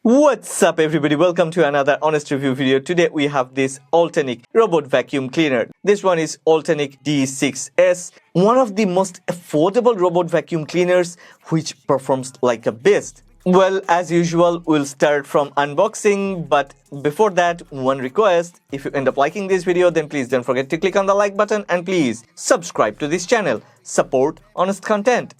What's up everybody, welcome to another honest review video. Today we have this Ultenic robot vacuum cleaner. This one is Ultenic D6s, one of the most affordable robot vacuum cleaners which performs like a beast. Well, as usual, we'll start from unboxing, but before that, one request. If you end up liking this video, then please don't forget to click on the like button and please subscribe to this channel. Support honest content.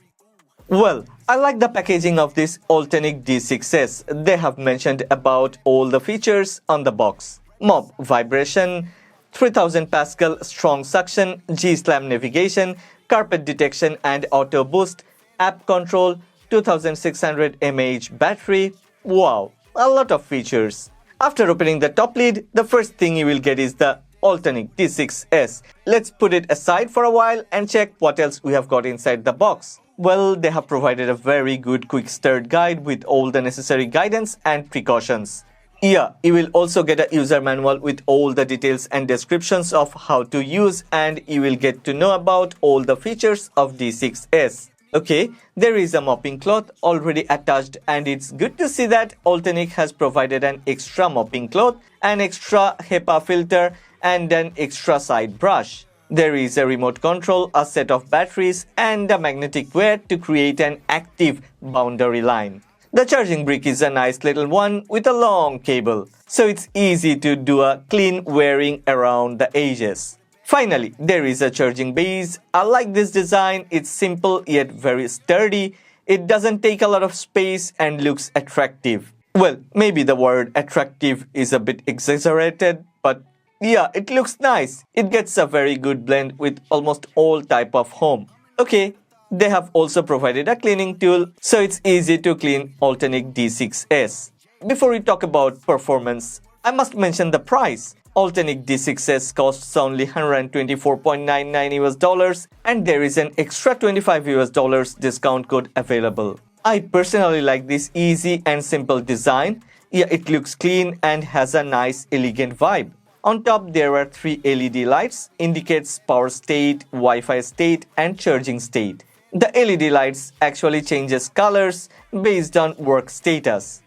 Well, I like the packaging of this Ultenic D6s. They have mentioned about all the features on the box. Mop vibration, 3000 Pascal strong suction, G-slam navigation, carpet detection and auto boost, app control, 2600 mAh battery. Wow, a lot of features. After opening the top lid, the first thing you will get is the Ultenic D6s. Let's put it aside for a while and check what else we have got inside the box. Well, they have provided a very good quick start guide with all the necessary guidance and precautions. Yeah, you will also get a user manual with all the details and descriptions of how to use, and you will get to know about all the features of D6s. Okay, there is a mopping cloth already attached, and it's good to see that Ultenic has provided an extra mopping cloth, an extra HEPA filter and an extra side brush. There is a remote control, a set of batteries and a magnetic wear to create an active boundary line. The charging brick is a nice little one with a long cable, so it's easy to do a clean wearing around the edges. Finally, there is a charging base. I like this design. It's simple yet very sturdy. It doesn't take a lot of space and looks attractive. Well, maybe the word attractive is a bit exaggerated, but yeah, it looks nice. It gets a very good blend with almost all type of home. Okay, they have also provided a cleaning tool, so it's easy to clean Ultenic D6s. Before we talk about performance, I must mention the price. Ultenic D6s costs only $124.99 and there is an extra $25 discount code available. I personally like this easy and simple design. Yeah, it looks clean and has a nice elegant vibe. On top, there are 3 LED lights, indicates power state, Wi-Fi state and charging state. The LED lights actually changes colors based on work status.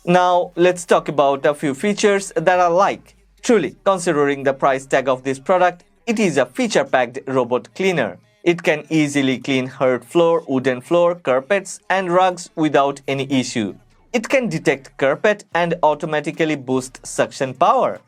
Now, let's talk about a few features that I like. Truly, considering the price tag of this product, it is a feature-packed robot cleaner. It can easily clean hard floor, wooden floor, carpets and rugs without any issue. It can detect carpet and automatically boost suction power.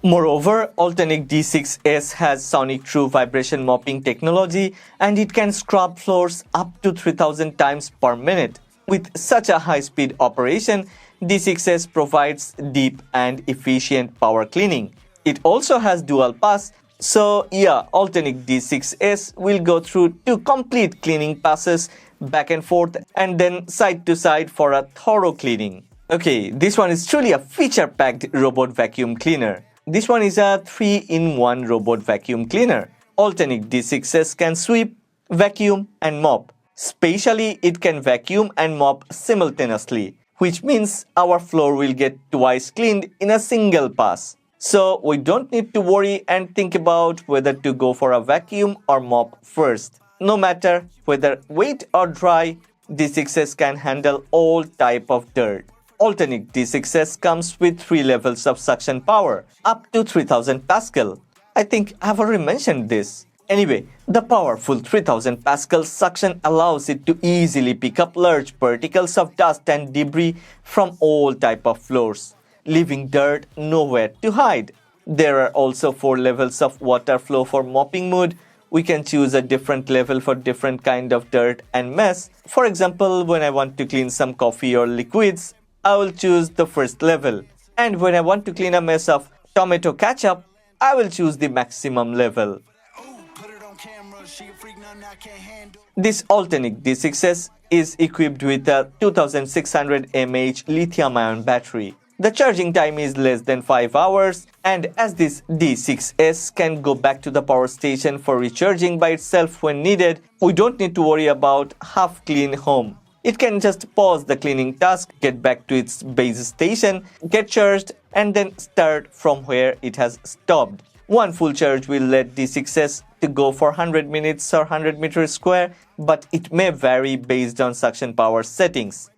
Moreover, Ultenic D6s has sonic true vibration mopping technology and it can scrub floors up to 3000 times per minute. With such a high-speed operation, D6s provides deep and efficient power cleaning. It also has dual pass, so yeah, Ultenic D6s will go through 2 complete cleaning passes back and forth and then side to side for a thorough cleaning. Okay, this one is truly a feature-packed robot vacuum cleaner. This one is a 3-in-1 robot vacuum cleaner. Ultenic D6s can sweep, vacuum and mop. Spatially, it can vacuum and mop simultaneously, which means our floor will get twice cleaned in a single pass. So we don't need to worry and think about whether to go for a vacuum or mop first. No matter whether wet or dry, D6s can handle all type of dirt. Ultenic D6s comes with 3 levels of suction power, up to 3000 Pascal. I think I've already mentioned this. Anyway, the powerful 3000 Pascal suction allows it to easily pick up large particles of dust and debris from all type of floors, leaving dirt nowhere to hide. There are also 4 levels of water flow for mopping mode. We can choose a different level for different kind of dirt and mess. For example, when I want to clean some coffee or liquids, I will choose the first level. And when I want to clean a mess of tomato ketchup, I will choose the maximum level. This Ultenic D6s is equipped with a 2600 mAh lithium-ion battery. The charging time is less than 5 hours, and as this D6s can go back to the power station for recharging by itself when needed, we don't need to worry about half-clean home. It can just pause the cleaning task, get back to its base station, get charged, and then start from where it has stopped. One full charge will let D6s to go for 100 minutes or 100 meters square, but it may vary based on suction power settings.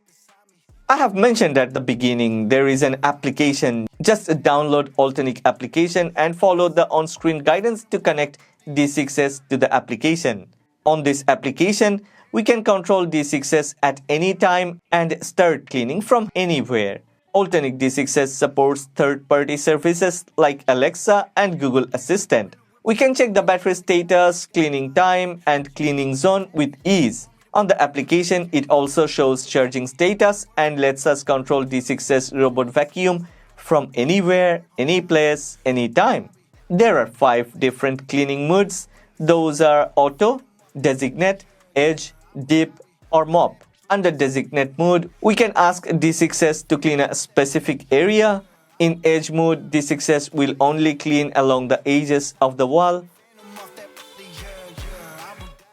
I have mentioned at the beginning there is an application. Just download Ultenic application and follow the on-screen guidance to connect D6s to the application. On this application, we can control D6s at any time and start cleaning from anywhere. Ultenic D6s supports third-party services like Alexa and Google Assistant. We can check the battery status, cleaning time, and cleaning zone with ease. On the application, it also shows charging status and lets us control D6s robot vacuum from anywhere, any place, anytime. There are 5 different cleaning modes. Those are Auto, Designate, Edge, Deep, or Mop. Under Designate mode, we can ask D6s to clean a specific area. In Edge mode, D6s will only clean along the edges of the wall.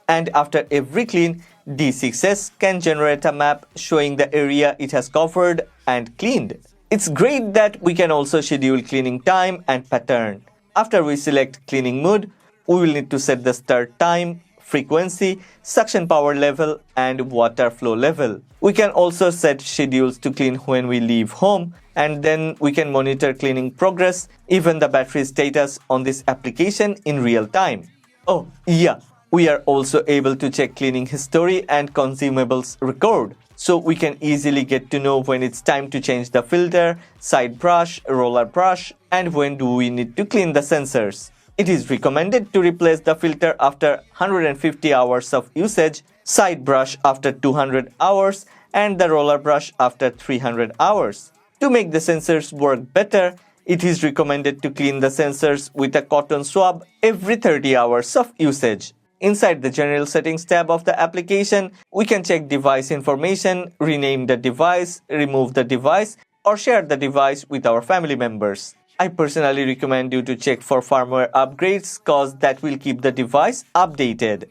And after every clean, D6s can generate a map showing the area it has covered and cleaned. It's great that we can also schedule cleaning time and pattern. After we select cleaning mode, we will need to set the start time, frequency, suction power level, and water flow level. We can also set schedules to clean when we leave home, and then we can monitor cleaning progress, even the battery status on this application in real time. Oh, yeah. We are also able to check cleaning history and consumables record, so we can easily get to know when it's time to change the filter, side brush, roller brush, and when do we need to clean the sensors. It is recommended to replace the filter after 150 hours of usage, side brush after 200 hours, and the roller brush after 300 hours. To make the sensors work better, it is recommended to clean the sensors with a cotton swab every 30 hours of usage. Inside the General Settings tab of the application, we can check device information, rename the device, remove the device, or share the device with our family members. I personally recommend you to check for firmware upgrades cause that will keep the device updated.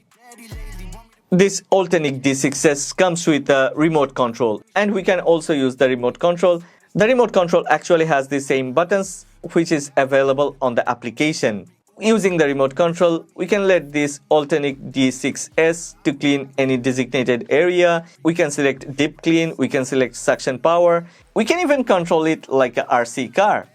This Ultenic D6s comes with a remote control, and we can also use the remote control. The remote control actually has the same buttons which is available on the application. Using the remote control, we can let this Ultenic D6s to clean any designated area. We can select deep clean, we can select suction power, we can even control it like a RC car.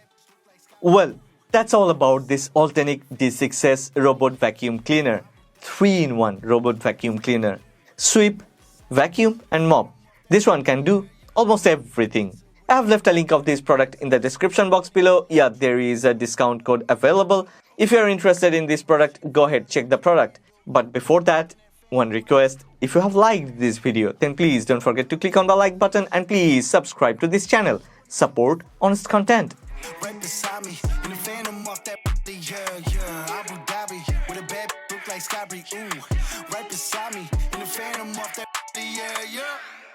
Well, that's all about this Ultenic D6s robot vacuum cleaner. 3-in-1 robot vacuum cleaner. Sweep, vacuum, and mop. This one can do almost everything. I have left a link of this product in the description box below. Yeah, there is a discount code available. If you are interested in this product, go ahead, check the product. But before that, one request. If you have liked this video, then please don't forget to click on the like button and please subscribe to this channel. Support honest content. Right beside me, in the phantom off that Abu Dhabi, with a bad look like Scotty, ooh. Right beside me, in the phantom off that